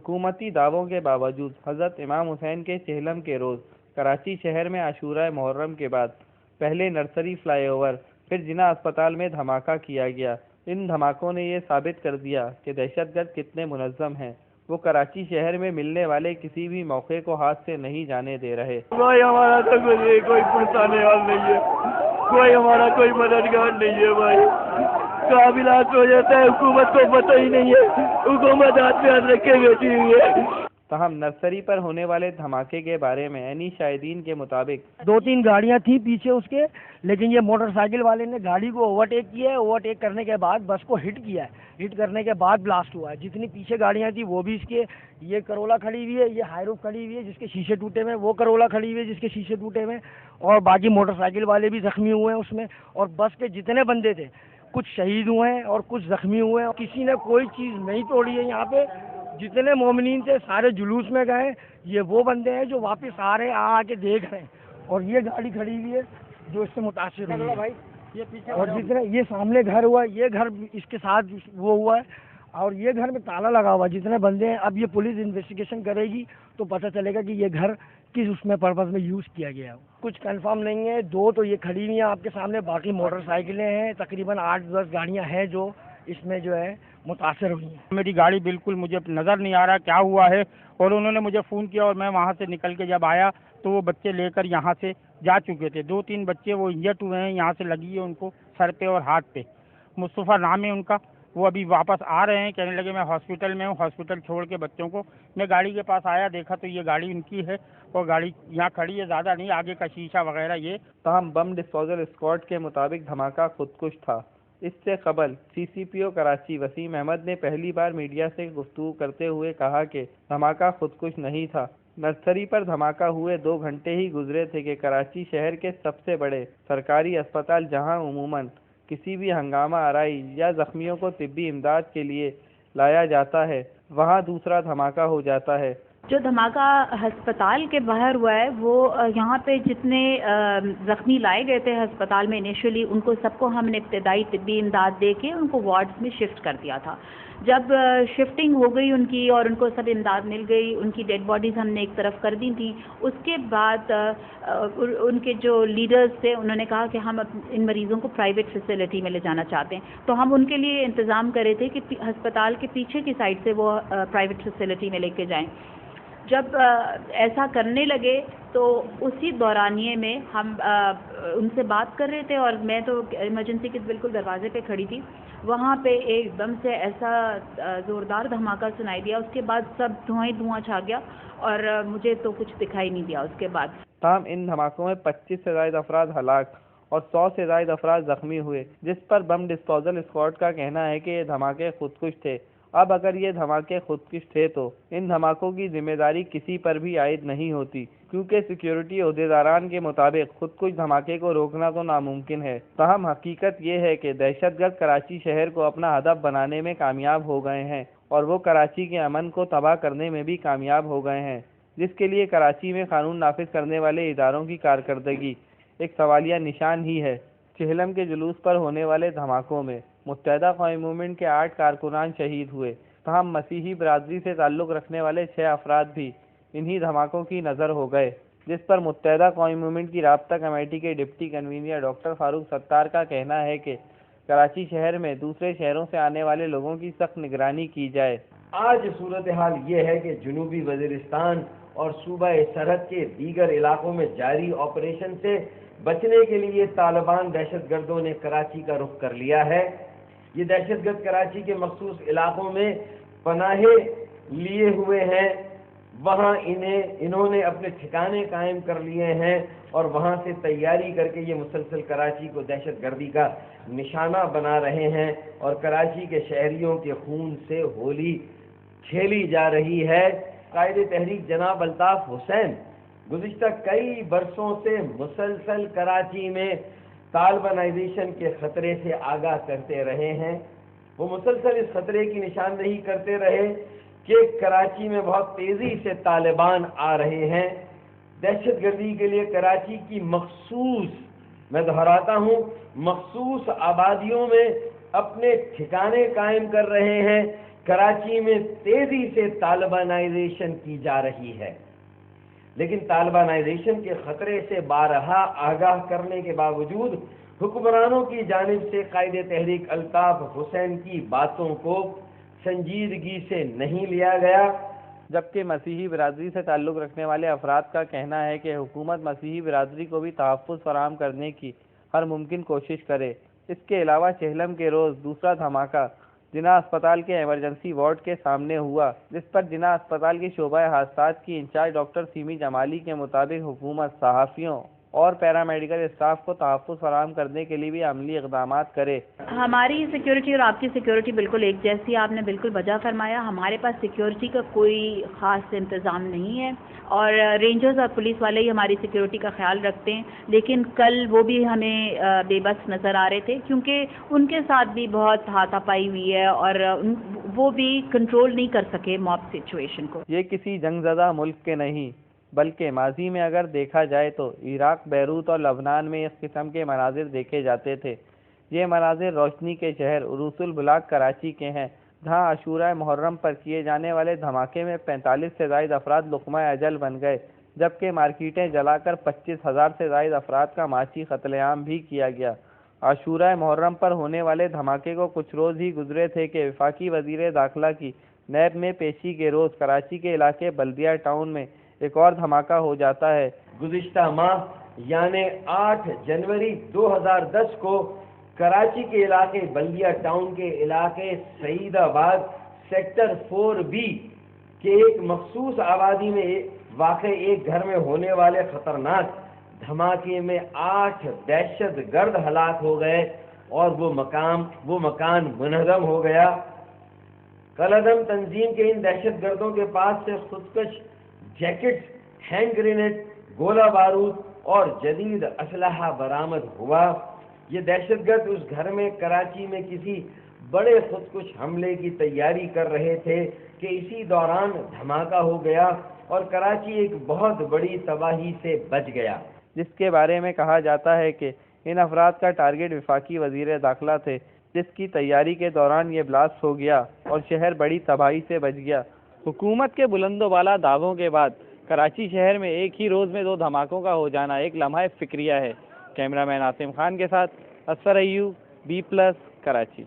حکومتی دعووں کے باوجود حضرت امام حسین کے چہلم کے روز کراچی شہر میں عاشورہ محرم کے بعد پہلے نرسری فلائی اوور پھر جناح اسپتال میں دھماکہ کیا گیا۔ ان دھماکوں نے یہ ثابت کر دیا کہ دہشت گرد کتنے منظم ہیں۔ وہ کراچی شہر میں ملنے والے کسی بھی موقع کو ہاتھ سے نہیں جانے دے رہے۔ بھائی ہمارا تو کوئی پہنچانے والا نہیں ہے، کوئی ہمارا کوئی مددگار نہیں ہے بھائی۔ قابلات ہو جاتا ہے، حکومت کو پتہ ہی نہیں ہے، حکومت ہاتھ پہ ہاتھ رکھے بیٹھی ہوئی ہے۔ تاہم نرسری پر ہونے والے دھماکے کے بارے میں عینی شاہدین کے مطابق 2-3 گاڑیاں تھیں پیچھے اس کے، لیکن یہ موٹر سائیکل والے نے گاڑی کو اوورٹیک کیا ہے، اوورٹیک کرنے کے بعد بس کو ہٹ کیا ہے، ہٹ کرنے کے بعد بلاسٹ ہوا ہے۔ جتنی پیچھے گاڑیاں تھیں وہ بھی اس کے، یہ کرولا کھڑی ہوئی ہے، یہ ہائیروف کھڑی ہوئی ہے جس کے شیشے ٹوٹے ہوئے، وہ کرولا کھڑی ہوئی ہے جس کے شیشے ٹوٹے ہوئے، اور باقی موٹر سائیکل والے بھی زخمی ہوئے ہیں اس میں، اور بس کے جتنے بندے تھے کچھ شہید ہوئے ہیں اور کچھ زخمی ہوئے ہیں۔ کسی نے کوئی چیز نہیں توڑی ہے یہاں پہ، جتنے مومنین تھے سارے جلوس میں گئے۔ یہ وہ بندے ہیں جو واپس آ رہے ہیں، آ کے دیکھ رہے ہیں، اور یہ گاڑی کھڑی ہوئی ہے جو اس سے متاثر ہوئی ہے، اور جتنے یہ سامنے گھر ہوا ہے، یہ گھر اس کے ساتھ وہ ہوا ہے، اور یہ گھر میں تالا لگا ہوا ہے۔ جتنے بندے ہیں اب یہ پولیس انویسٹیگیشن کرے گی تو پتہ چلے گا کہ یہ گھر کس اس میں پرپز میں یوز کیا گیا ہے۔ کچھ کنفرم نہیں ہے، 2 تو یہ کھڑی ہوئی ہیں آپ کے سامنے، باقی موٹر سائیکلیں ہیں، تقریباً 8-10 گاڑیاں ہیں جو اس میں جو ہے متاثر ہوئی ہیں۔ میری گاڑی بالکل مجھے نظر نہیں آ رہا کیا ہوا ہے، اور انہوں نے مجھے فون کیا اور میں وہاں سے نکل کے جب آیا تو وہ بچے لے کر یہاں سے جا چکے تھے۔ 2-3 بچے وہ انجرڈ ہوئے ہیں، یہاں سے لگی ہے ان کو سر پہ اور ہاتھ پہ۔ مصطفیٰ نام ہے ان کا، وہ ابھی واپس آ رہے ہیں، کہنے لگے میں ہاسپٹل میں ہوں، ہاسپٹل چھوڑ کے بچوں کو میں گاڑی کے پاس آیا، دیکھا تو یہ گاڑی ان کی ہے اور گاڑی یہاں کھڑی ہے، زیادہ نہیں، آگے کا شیشہ وغیرہ یہ۔ تاہم بم ڈسپوزل اسکواڈ کے مطابق دھماکہ خودکش تھا۔ اس سے قبل سی سی پی او کراچی وسیم احمد نے پہلی بار میڈیا سے گفتگو کرتے ہوئے کہا کہ دھماکہ خودکش نہیں تھا۔ نرسری پر دھماکہ ہوئے 2 گھنٹے ہی گزرے تھے کہ کراچی شہر کے سب سے بڑے سرکاری اسپتال جہاں عموماً کسی بھی ہنگامہ آرائی یا زخمیوں کو طبی امداد کے لیے لایا جاتا ہے، وہاں دوسرا دھماکہ ہو جاتا ہے۔ جو دھماکہ ہسپتال کے باہر ہوا ہے وہ یہاں پہ جتنے زخمی لائے گئے تھے ہسپتال میں انیشلی، ان کو سب کو ہم نے ابتدائی طبی امداد دے کے ان کو وارڈز میں شفٹ کر دیا تھا۔ جب شفٹنگ ہو گئی ان کی اور ان کو سب امداد مل گئی، ان کی ڈیڈ باڈیز ہم نے ایک طرف کر دی تھیں، اس کے بعد ان کے جو لیڈرز تھے انہوں نے کہا کہ ہم ان مریضوں کو پرائیویٹ فیسلٹی میں لے جانا چاہتے ہیں، تو ہم ان کے لیے انتظام کرے تھے کہ ہسپتال کے پیچھے کی سائڈ سے وہ پرائیویٹ فیسلٹی میں لے کے جائیں۔ جب ایسا کرنے لگے تو اسی دورانیے میں ہم ان سے بات کر رہے تھے، اور میں تو ایمرجنسی کے بالکل دروازے پہ کھڑی تھی، وہاں پہ ایک دم سے ایسا زوردار دھماکہ سنائی دیا، اس کے بعد سب دھواں چھا گیا اور مجھے تو کچھ دکھائی نہیں دیا اس کے بعد۔ تاہم ان دھماکوں میں 25 سے زائد افراد ہلاک اور 100 سے زائد افراد زخمی ہوئے، جس پر بم ڈسپوزل اسکواڈ کا کہنا ہے کہ یہ دھماکے خودکش تھے۔ اب اگر یہ دھماکے خودکش تھے تو ان دھماکوں کی ذمہ داری کسی پر بھی عائد نہیں ہوتی، کیونکہ سیکیورٹی عہدیداران کے مطابق خودکش دھماکے کو روکنا تو ناممکن ہے۔ تاہم حقیقت یہ ہے کہ دہشت گرد کراچی شہر کو اپنا ہدف بنانے میں کامیاب ہو گئے ہیں، اور وہ کراچی کے امن کو تباہ کرنے میں بھی کامیاب ہو گئے ہیں، جس کے لیے کراچی میں قانون نافذ کرنے والے اداروں کی کارکردگی ایک سوالیہ نشان ہی ہے۔ چہلم کے جلوس پر ہونے والے دھماکوں میں متحدہ قومی موومنٹ کے 8 کارکنان شہید ہوئے، تاہم مسیحی برادری سے تعلق رکھنے والے 6 افراد بھی انہی دھماکوں کی نظر ہو گئے، جس پر متحدہ قومی موومنٹ کی رابطہ کمیٹی کے deputy convener doctor Farooq Sattar کا کہنا ہے کہ کراچی شہر میں دوسرے شہروں سے آنے والے لوگوں کی سخت نگرانی کی جائے۔ آج صورتحال یہ ہے کہ جنوبی وزیرستان اور صوبہ سرحد کے دیگر علاقوں میں جاری آپریشن سے بچنے کے لیے طالبان دہشت گردوں نے کراچی کا رخ کر لیا ہے۔ یہ دہشت گرد کراچی کے مخصوص علاقوں میں پناہ لیے ہوئے ہیں، وہاں انہوں نے اپنے ٹھکانے قائم کر لیے ہیں، اور وہاں سے تیاری کر کے یہ مسلسل کراچی کو دہشت گردی کا نشانہ بنا رہے ہیں، اور کراچی کے شہریوں کے خون سے ہولی کھیلی جا رہی ہے۔ قائد تحریک جناب الطاف حسین گزشتہ کئی برسوں سے مسلسل کراچی میں طالبانائزیشن کے خطرے سے آگاہ کرتے رہے ہیں۔ وہ مسلسل اس خطرے کی نشاندہی کرتے رہے کہ کراچی میں بہت تیزی سے طالبان آ رہے ہیں، دہشت گردی کے لیے کراچی کی مخصوص، میں دہراتا ہوں، مخصوص آبادیوں میں اپنے ٹھکانے قائم کر رہے ہیں۔ کراچی میں تیزی سے طالبانائزیشن کی جا رہی ہے، لیکن طالبانائزیشن کے خطرے سے بارہا آگاہ کرنے کے باوجود حکمرانوں کی جانب سے قائد تحریک الطاف حسین کی باتوں کو سنجیدگی سے نہیں لیا گیا، جبکہ مسیحی برادری سے تعلق رکھنے والے افراد کا کہنا ہے کہ حکومت مسیحی برادری کو بھی تحفظ فراہم کرنے کی ہر ممکن کوشش کرے۔ اس کے علاوہ چہلم کے روز دوسرا دھماکہ جناح اسپتال کے ایمرجنسی وارڈ کے سامنے ہوا، جس پر جناح اسپتال کی شعبہ حادثات کی انچارج ڈاکٹر سیمی جمالی کے مطابق حکومت صحافیوں اور پیرامیڈیکل اسٹاف کو تحفظ فراہم کرنے کے لیے بھی عملی اقدامات کرے۔ ہماری سیکیورٹی اور آپ کی سیکیورٹی بالکل ایک جیسی، آپ نے بالکل وجہ فرمایا۔ ہمارے پاس سیکیورٹی کا کوئی خاص انتظام نہیں ہے اور رینجرز اور پولیس والے ہی ہماری سیکیورٹی کا خیال رکھتے ہیں، لیکن کل وہ بھی ہمیں بے بس نظر آ رہے تھے کیونکہ ان کے ساتھ بھی بہت ہاتھا پائی ہوئی ہے اور وہ بھی کنٹرول نہیں کر سکے موب سچویشن کو۔ یہ کسی جنگ زدہ ملک کے نہیں بلکہ ماضی میں اگر دیکھا جائے تو عراق، بیروت اور لبنان میں اس قسم کے مناظر دیکھے جاتے تھے۔ یہ مناظر روشنی کے شہر عروس البلاگ کراچی کے ہیں، جہاں عاشورہ محرم پر کیے جانے والے دھماکے میں 45 سے زائد افراد لقمہ اجل بن گئے، جبکہ مارکیٹیں جلا کر 25,000 سے زائد افراد کا معاشی قتل عام بھی کیا گیا۔ عاشورہ محرم پر ہونے والے دھماکے کو کچھ روز ہی گزرے تھے کہ وفاقی وزیر داخلہ کی نیب میں پیشی کے روز کراچی کے علاقے بلدیہ ٹاؤن میں ایک اور دھماکہ ہو جاتا ہے۔ گزشتہ ماہ یعنی 8 جنوری 2010 کو کراچی کے علاقے بلدیہ ٹاؤن کے علاقے سعید آباد سیکٹر 4B کے ایک مخصوص آبادی میں واقع ایک گھر میں ہونے والے خطرناک دھماکے میں 8 دہشت گرد ہلاک ہو گئے اور وہ مکان منہدم ہو گیا۔ کالعدم تنظیم کے ان دہشت گردوں کے پاس سے خودکش جیکٹس، ہینڈ گرینیڈ، گولہ بارود اور جدید اسلحہ برآمد ہوا۔ یہ دہشت گرد اس گھر میں کراچی میں کسی بڑے خودکش حملے کی تیاری کر رہے تھے کہ اسی دوران دھماکہ ہو گیا اور کراچی ایک بہت بڑی تباہی سے بچ گیا، جس کے بارے میں کہا جاتا ہے کہ ان افراد کا ٹارگٹ وفاقی وزیر داخلہ تھے، جس کی تیاری کے دوران یہ بلاسٹ ہو گیا اور شہر بڑی تباہی سے بچ گیا۔ حکومت کے بلند و بالا دعووں کے بعد کراچی شہر میں ایک ہی روز میں 2 دھماکوں کا ہو جانا ایک لمحہ فکریہ ہے۔ کیمرہ مین عاصم خان کے ساتھ اصفر ایوب، B+ کراچی۔